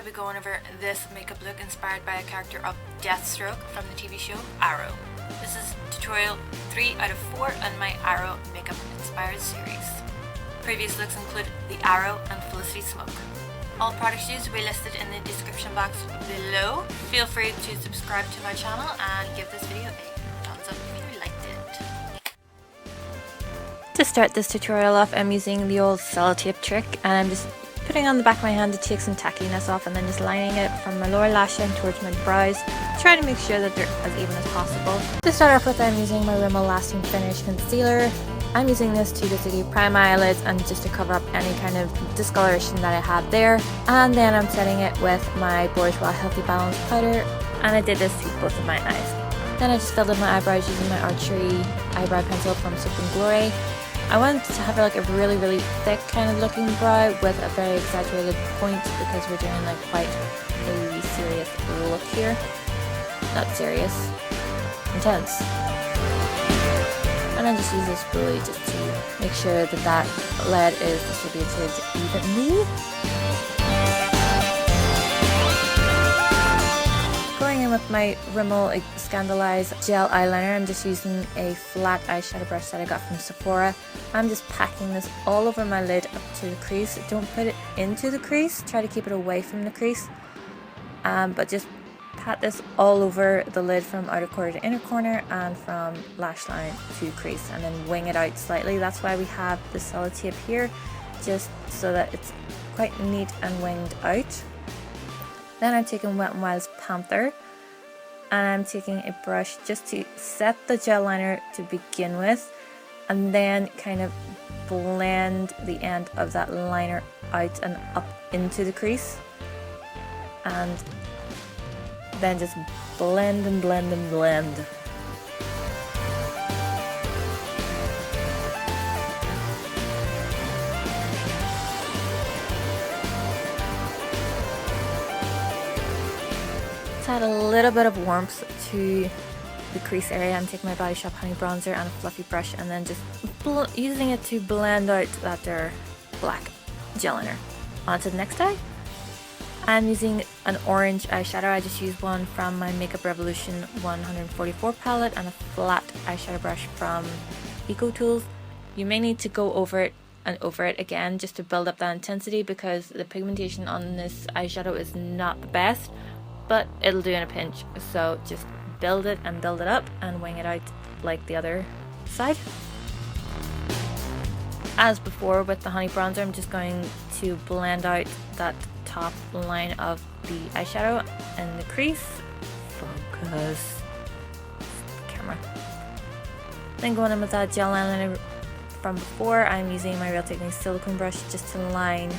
I'll be going over this makeup look inspired by a character of Deathstroke from the TV show Arrow. This is tutorial 3 out of 4 on my Arrow makeup inspired series. Previous looks include the Arrow and Felicity Smoke. All products used will be listed in the description box below. Feel free to subscribe to my channel and give this video a thumbs up if you liked it. To start this tutorial off, I'm using the old Sellotape trick, and I'm just putting on the back of my hand to take some tackiness off, and then just lining it from my lower lash line towards my brows, trying to make sure that they're as even as possible. To start off with, I'm using my Rimmel Lasting Finish Concealer. I'm using this to basically prime my eyelids and just to cover up any kind of discoloration that I had there. And then I'm setting it with my Bourjois Healthy Balance Powder, and I did this to both of my eyes. Then I just filled in my eyebrows using my Archery eyebrow pencil from Soap & Glory. I wanted to have like a really thick kind of looking brow with a very exaggerated point because we're doing like quite a serious look here. Not serious, intense. And I just use this spoolie just to make sure that that lead is distributed evenly. Going in with my Rimmel ScandalEyes gel eyeliner, I'm just using a flat eyeshadow brush that I got from Sephora. I'm just packing this all over my lid up to the crease. Don't put it into the crease, try to keep it away from the crease. But just pat this all over the lid from outer corner to inner corner and from lash line to crease, and then wing it out slightly. That's why we have the Sellotape here, just so that it's quite neat and winged out. Then I'm taking Wet n Wild's Panther, and I'm taking a brush just to set the gel liner to begin with, and then kind of blend the end of that liner out and up into the crease, and then just blend and blend and blend. To add a little bit of warmth to the crease area, I'm taking my Body Shop Honey Bronzer and a fluffy brush, and then just using it to blend out that there black gel liner. On to the next eye. I'm using an orange eyeshadow. I just used one from my Makeup Revolution 144 palette and a flat eyeshadow brush from Eco Tools. You may need to go over it and over it again just to build up that intensity, because the pigmentation on this eyeshadow is not the best, but it'll do in a pinch. So just build it and build it up and wing it out like the other side. As before with the honey bronzer, I'm just going to blend out that top line of the eyeshadow and the crease. Focus. Camera. Then going in with that gel eyeliner from before, I'm using my Real Techniques silicone brush just to line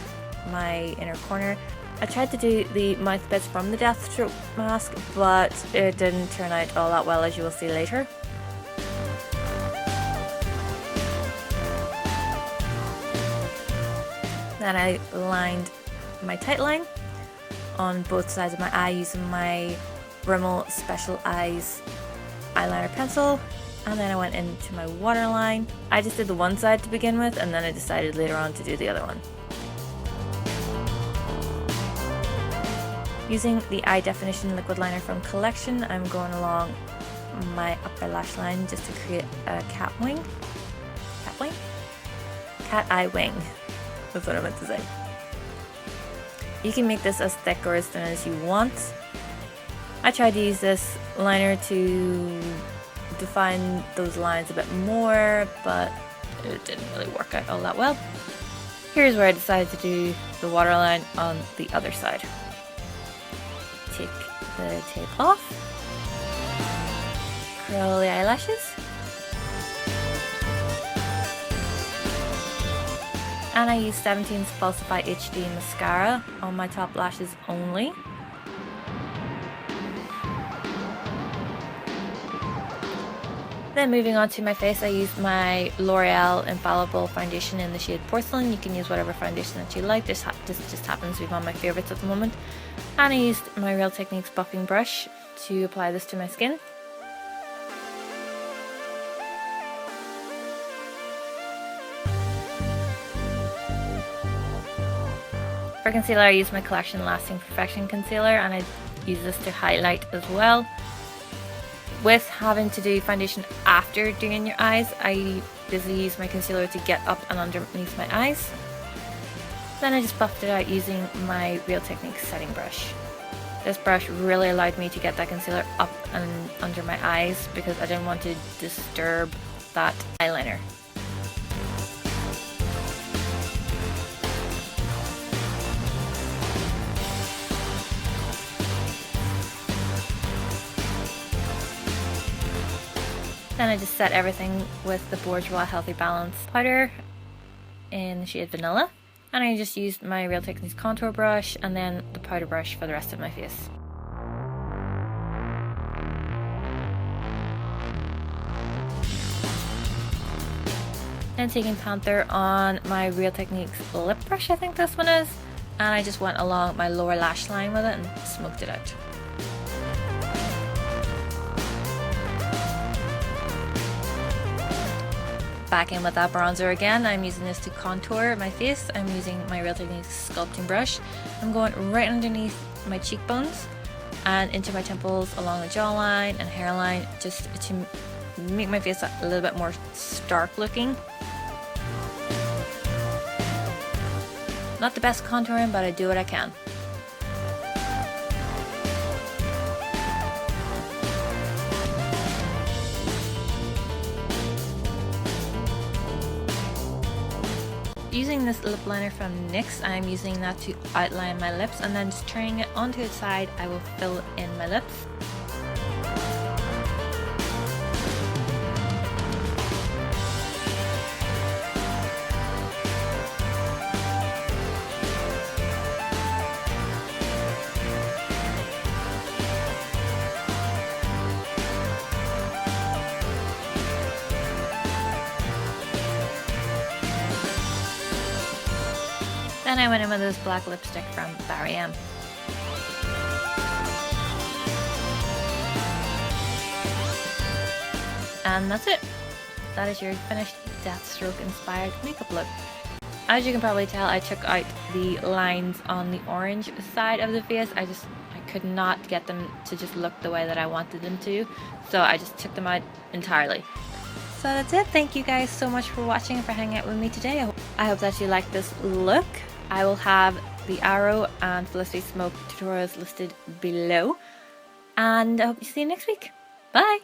my inner corner. I tried to do the mouth bits from the Deathstroke mask, but it didn't turn out all that well, as you will see later. Then I lined my tight line on both sides of my eye using my Rimmel Special Eyes eyeliner pencil, and then I went into my waterline. I just did the one side to begin with, and then I decided later on to do the other one. Using the Eye Definition liquid liner from Collection, I'm going along my upper lash line just to create a cat wing. Cat wing? Cat eye wing. That's what I meant to say. You can make this as thick or as thin as you want. I tried to use this liner to define those lines a bit more, but it didn't really work out all that well. Here's where I decided to do the waterline on the other side. Take the tape off, curl the eyelashes, and I use 17's Falsify HD mascara on my top lashes only. Then moving on to my face, I used my L'Oreal Infallible foundation in the shade Porcelain. You can use whatever foundation that you like. This just happens to be one of my favourites at the moment. And I used my Real Techniques buffing brush to apply this to my skin. For concealer, I use my Collection Lasting Perfection concealer, and I use this to highlight as well. With having to do foundation after doing your eyes, I basically use my concealer to get up and underneath my eyes. Then I just buffed it out using my Real Techniques setting brush. This brush really allowed me to get that concealer up and under my eyes because I didn't want to disturb that eyeliner. Then I just set everything with the Bourjois Healthy Balance powder in the shade Vanilla. And I just used my Real Techniques contour brush and then the powder brush for the rest of my face. Then taking Panther on my Real Techniques lip brush, I think this one is, and I just went along my lower lash line with it and smoked it out. Back in with that bronzer again. I'm using this to contour my face. I'm using my Real Techniques sculpting brush. I'm going right underneath my cheekbones and into my temples along the jawline and hairline, just to make my face a little bit more stark looking. Not the best contouring, but I do what I can. Using this lip liner from NYX, I'm using that to outline my lips, and then just turning it onto its side, I will fill in my lips. Then I went in with this black lipstick from Barry M. And that's it. That is your finished Deathstroke inspired makeup look. As you can probably tell, I took out the lines on the orange side of the face. I could not get them to just look the way that I wanted them to, so I just took them out entirely. So that's it. Thank you guys so much for watching and for hanging out with me today. I hope that you like this look. I will have the Arrow and Felicity Smoke tutorials listed below, and I hope you see you next week. Bye!